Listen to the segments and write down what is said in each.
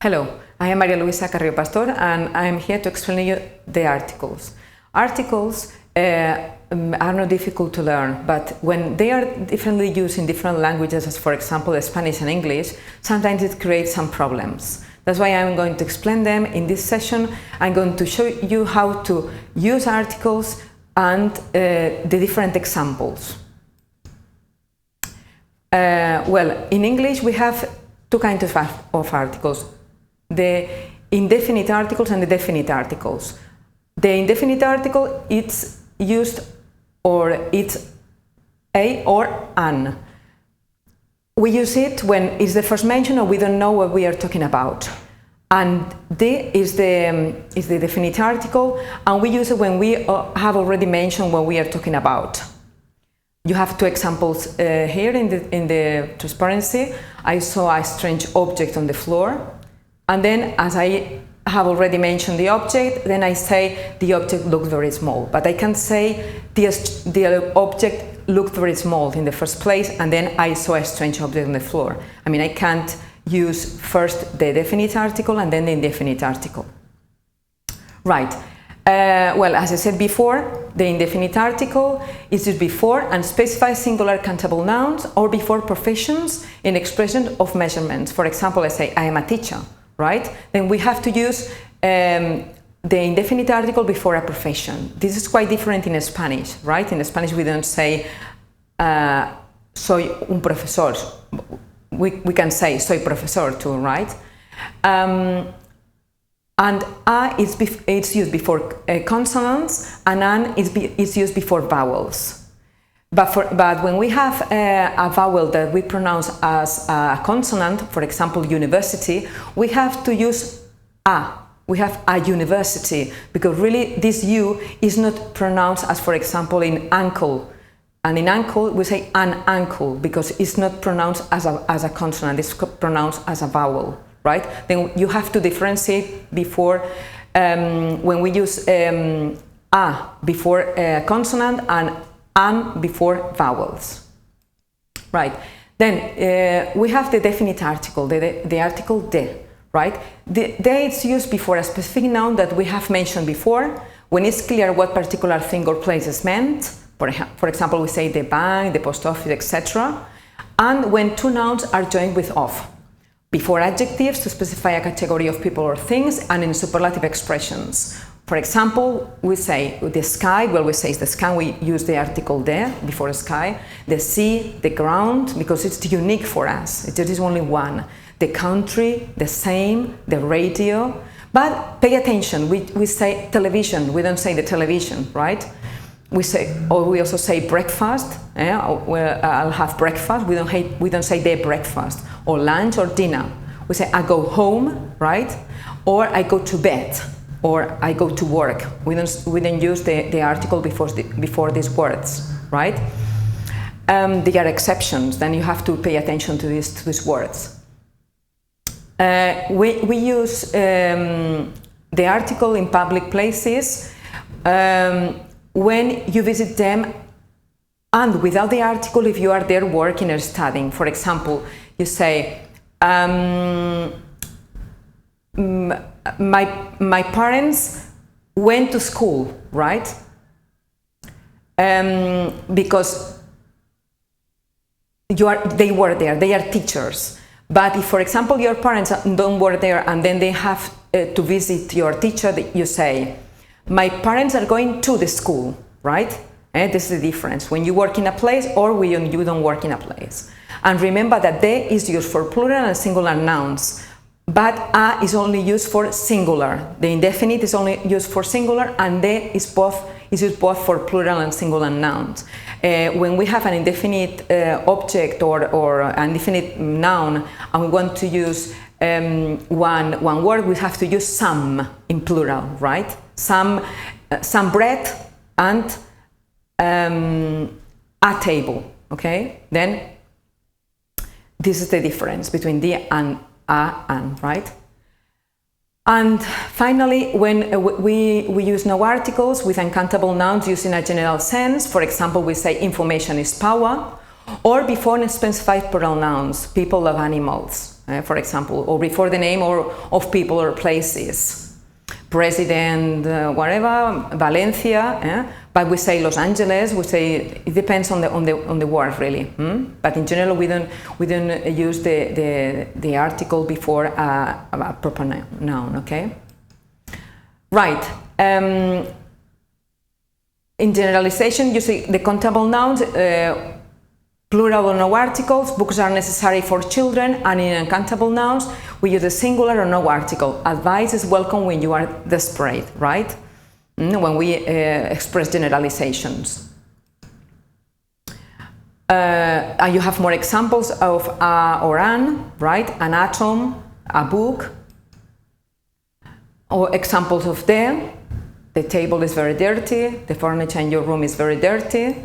Hello, I am Maria Luisa Carrillo Pastor and I am here to explain you the articles. Articles are not difficult to learn, but when they are differently used in different languages, as for example Spanish and English, sometimes it creates some problems. That's why I'm going to explain them in this session. I'm going to show you how to use articles and the different examples. Well, in English we have two kinds of articles. The indefinite articles and the definite articles. The indefinite article, it's used or it's a or an. We use it when it's the first mention or we don't know what we are talking about. And the is the definite article, and we use it when we have already mentioned what we are talking about. You have two examples here in the transparency. I saw a strange object on the floor. And then, as I have already mentioned the object, then I say the object looked very small. But I can say the object looked very small in the first place, and then I saw a strange object on the floor. I mean, I can't use first the definite article and then the indefinite article. Right. Well, as I said before, the indefinite article is used before and specifies singular countable nouns or before professions in expression of measurements. For example, I say, I am a teacher. Right? Then we have to use the indefinite article before a profession. This is quite different in Spanish, right? In Spanish we don't say soy un profesor. We can say soy profesor too, right? And a is used before consonants, and an is used before vowels. But when we have a vowel that we pronounce as a consonant, for example, university, we have to use a. We have a university, because really this U is not pronounced as, for example, in ankle. And in ankle, we say an ankle, because it's not pronounced as a consonant, it's pronounced as a vowel, right? Then you have to differentiate before, when we use a before a consonant and before vowels. Right. Then we have the definite article, the article de, right? De is used before a specific noun that we have mentioned before, when it's clear what particular thing or place is meant. For example, we say the bank, the post office, etc. And when two nouns are joined with of. Before adjectives to specify a category of people or things, and in superlative expressions. For example, we say the sky, well, we say it's the sky, we use the article de before sky, the sea, the ground, because it's unique for us, there is only one. The country, the same, the radio. But pay attention, we say television, we don't say the television, right? We also say breakfast, I'll have breakfast, we don't say the breakfast, or lunch or dinner. We say I go home, right? Or I go to bed. Or I go to work. We don't use the article before these words, right? There are exceptions. Then you have to pay attention to these words. We use the article in public places when you visit them, and without the article if you are there working or studying. For example, you say, my parents went to school, right? Because they were there, they are teachers. But if, for example, your parents don't work there and then they have to visit your teacher, you say, my parents are going to the school, right? This is the difference, when you work in a place or when you don't work in a place. And remember that they is used for plural and singular nouns. But a is only used for singular. The indefinite is only used for singular, and de is used both for plural and singular nouns. When we have an indefinite object or an indefinite noun, and we want to use one word, we have to use some in plural, right? Some bread and a table. Okay. Then this is the difference between the and and, right? And finally, when we use no articles with uncountable nouns used in a general sense, for example, we say information is power, or before unspecified plural nouns, people of animals. for example, or before the name or of people or places. President, whatever, Valencia, but we say Los Angeles. We say it depends on the word really. But in general, we don't use the article before a proper noun. Okay. Right. In generalization, you see the countable nouns. Plural or no articles, books are necessary for children, and in uncountable nouns, we use a singular or no article. Advice is welcome when you are desperate, right? When we express generalizations. And you have more examples of a or an, right? An atom, a book, or examples of the table is very dirty, the furniture in your room is very dirty.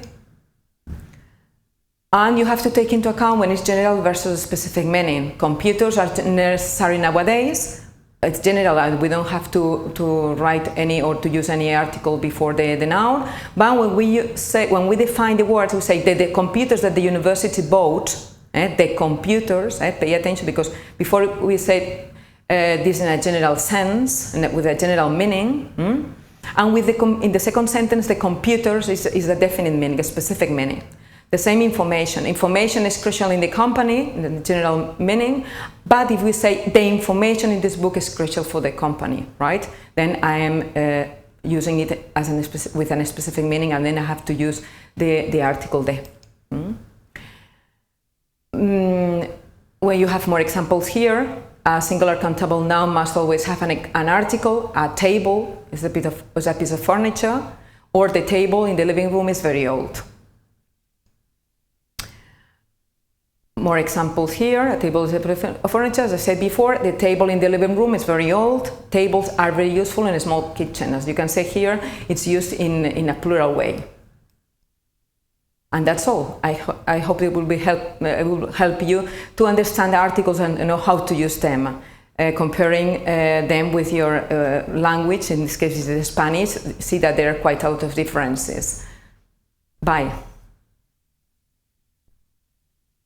And you have to take into account when it's general versus specific meaning. Computers are necessary nowadays. It's general and we don't have to write any or to use any article before the noun. But when we define the words, we say that the computers that the university bought, the computers, pay attention, because before we said this in a general sense, with a general meaning, and with in the second sentence, the computers is a definite meaning, a specific meaning. The same information. Information is crucial in the company, in the general meaning, but if we say the information in this book is crucial for the company, right? Then I am using it as with a specific meaning, and then I have to use the article there. When you have more examples here, a singular countable noun must always have an article. A table is a piece of furniture, or the table in the living room is very old. More examples here. A table is a piece of furniture. As I said before, the table in the living room is very old. Tables are very useful in a small kitchen. As you can see here, it's used in a plural way. And that's all. I hope it will help you to understand the articles and know how to use them. Comparing them with your language, in this case it's Spanish, see that there are quite a lot of differences. Bye.